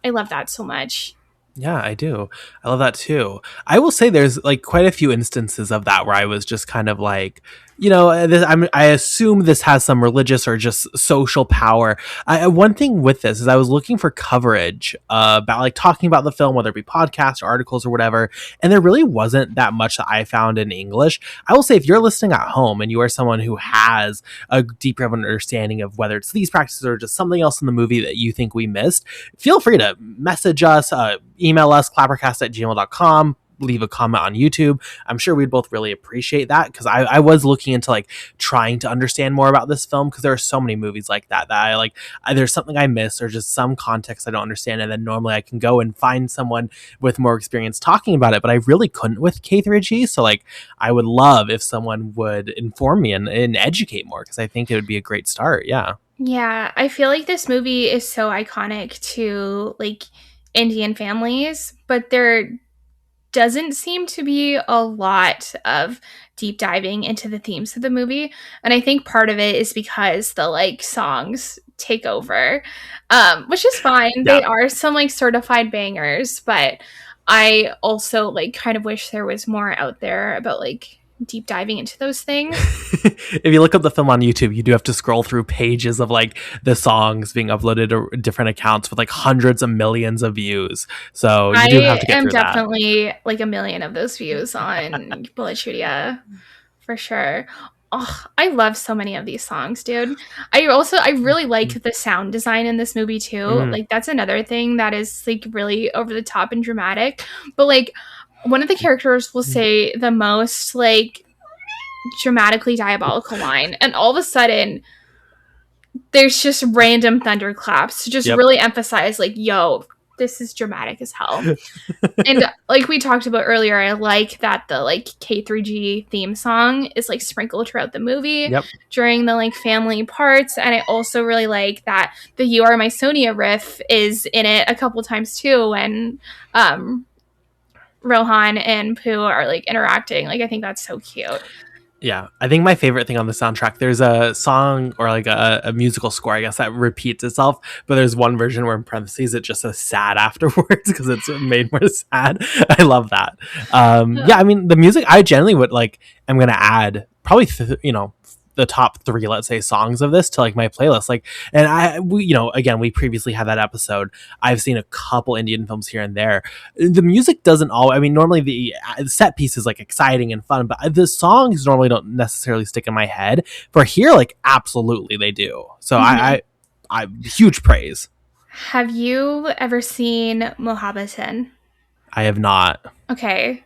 I love that so much. Yeah, I do. I love that too. I will say there's like quite a few instances of that where I was just kind of like, you know, I assume this has some religious or just social power. One thing with this is I was looking for coverage about like talking about the film, whether it be podcasts or articles or whatever, and there really wasn't that much that I found in English. I will say if you're listening at home and you are someone who has a deeper understanding of whether it's these practices or just something else in the movie that you think we missed, feel free to message us, email us, clappercast@gmail.com. Leave a comment on YouTube. I'm sure we'd both really appreciate that, because I was looking into like trying to understand more about this film, because there are so many movies like that I like there's something I miss or just some context I don't understand, and then normally I can go and find someone with more experience talking about it, but I really couldn't with K3G. So like I would love if someone would inform me and educate more, because I think it would be a great start. Yeah, I feel like this movie is so iconic to like Indian families, but there doesn't seem to be a lot of deep diving into the themes of the movie. And I think part of it is because the like songs take over, which is fine. They are some like certified bangers, but I also like kind of wish there was more out there about like deep diving into those things. If you look up the film on YouTube, you do have to scroll through pages of like the songs being uploaded to different accounts with like hundreds of millions of views. So you do have to get through that. I am definitely like a million of those views on Bullet Chutia for sure. Oh, I love so many of these songs, dude. I really like the sound design in this movie too. Like that's another thing that is like really over the top and dramatic. But like one of the characters will say the most like dramatically diabolical line, and all of a sudden there's just random thunderclaps to just really emphasize like, yo, this is dramatic as hell. And like we talked about earlier, I like that the like K3G theme song is like sprinkled throughout the movie during the like family parts. And I also really like that the You Are My Sonia riff is in it a couple times too, when Rohan and Pooh are like interacting. Like I think that's so cute. Yeah, I think my favorite thing on the soundtrack, there's a song or like a musical score, I guess, that repeats itself, but there's one version where in parentheses it just says sad afterwards because it's made more sad. I love that. Yeah, I mean, the music, I generally would like, I'm going to add probably, the top 3, let's say, songs of this to like my playlist. Like, and we previously had that episode. I've seen a couple Indian films here and there. The music doesn't normally the set piece is like exciting and fun, but the songs normally don't necessarily stick in my head. For here, like absolutely they do. So I huge praise. Have you ever seen Mohabbaten? I have not. Okay.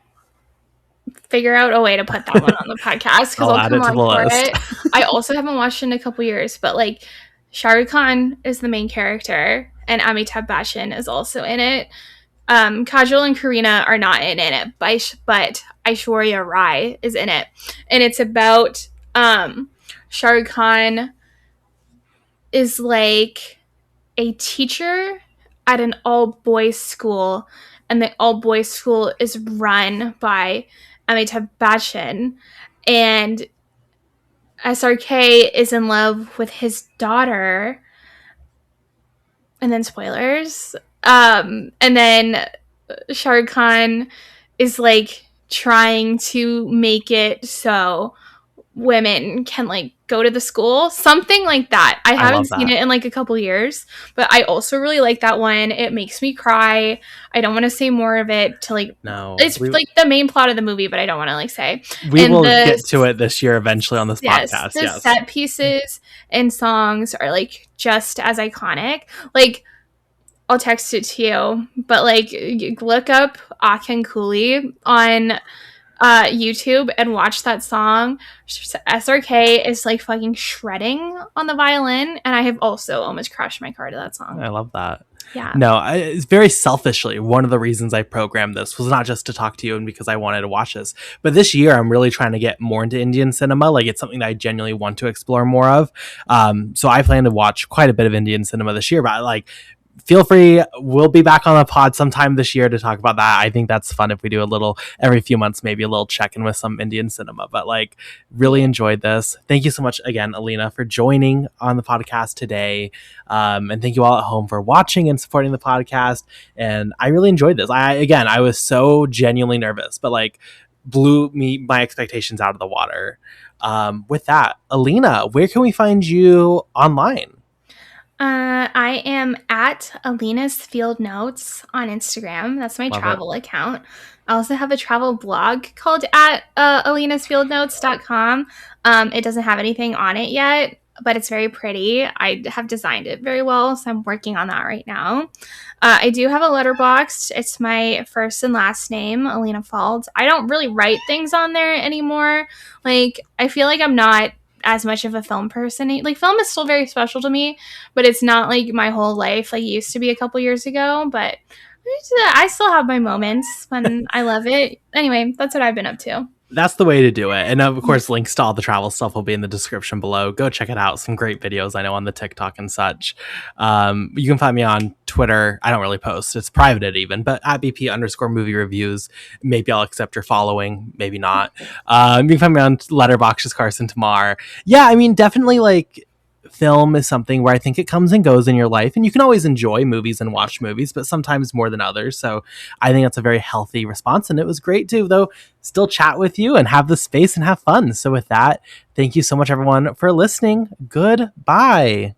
Figure out a way to put that one on the podcast, because I'll come on for it. I also haven't watched it in a couple years, but like Shah Rukh Khan is the main character and Amitabh Bachchan is also in it. Kajol and Kareena are not in it, but Aishwarya Rai is in it, and it's about Shah Rukh Khan is like a teacher at an all-boys school, and the all-boys school is run by Amitabh Bachchan, and SRK is in love with his daughter, and then spoilers, and then Shah Rukh Khan is like trying to make it so women can like go to the school, something like that. I haven't seen it in like a couple years, but I also really like that one. It makes me cry. I don't want to say more of it to like, No, it's like the main plot of the movie, but I don't want to like say. We will get to it this year eventually on this podcast. The set pieces and songs are like just as iconic. Like, I'll text it to you, but like look up Akin Cooley on YouTube and watch that song. SRK is like fucking shredding on the violin, and I have also almost crashed my car to that song. I love that. Yeah. No, it's very selfishly, one of the reasons I programmed this was not just to talk to you and because I wanted to watch this, but this year I'm really trying to get more into Indian cinema. Like, it's something that I genuinely want to explore more of. So I plan to watch quite a bit of Indian cinema this year, but like, feel free. We'll be back on the pod sometime this year to talk about that. I think that's fun if we do a little every few months, maybe a little check-in with some Indian cinema. But like, really enjoyed this. Thank you so much again, Alina, for joining on the podcast today. And thank you all at home for watching and supporting the podcast. And I really enjoyed this. I was so genuinely nervous, but like blew my expectations out of the water. With that, Alina, where can we find you online? I am at Alina's Field Notes on Instagram. That's my travel account. I also have a travel blog called at alinasfieldnotes.com. It doesn't have anything on it yet, but it's very pretty. I have designed it very well, so I'm working on that right now. I do have a Letterboxd. It's my first and last name, Alina Faulds. I don't really write things on there anymore. Like, I feel like I'm not as much of a film person. Like, film is still very special to me, but it's not like my whole life like it used to be a couple years ago. But I still have my moments when I love it. Anyway, that's what I've been up to. That's the way to do it. And of course, links to all the travel stuff will be in the description below. Go check it out. Some great videos I know on the TikTok and such. You can find me on Twitter. I don't really post. It's private even, but at BP_movie reviews. Maybe I'll accept your following. Maybe not. You can find me on Letterboxd as Carson Timar. Yeah, I mean, definitely like film is something where I think it comes and goes in your life, and you can always enjoy movies and watch movies, but sometimes more than others. So I think that's a very healthy response, and it was great to, though, still chat with you and have the space and have fun. So with that, thank you so much, everyone, for listening. Goodbye.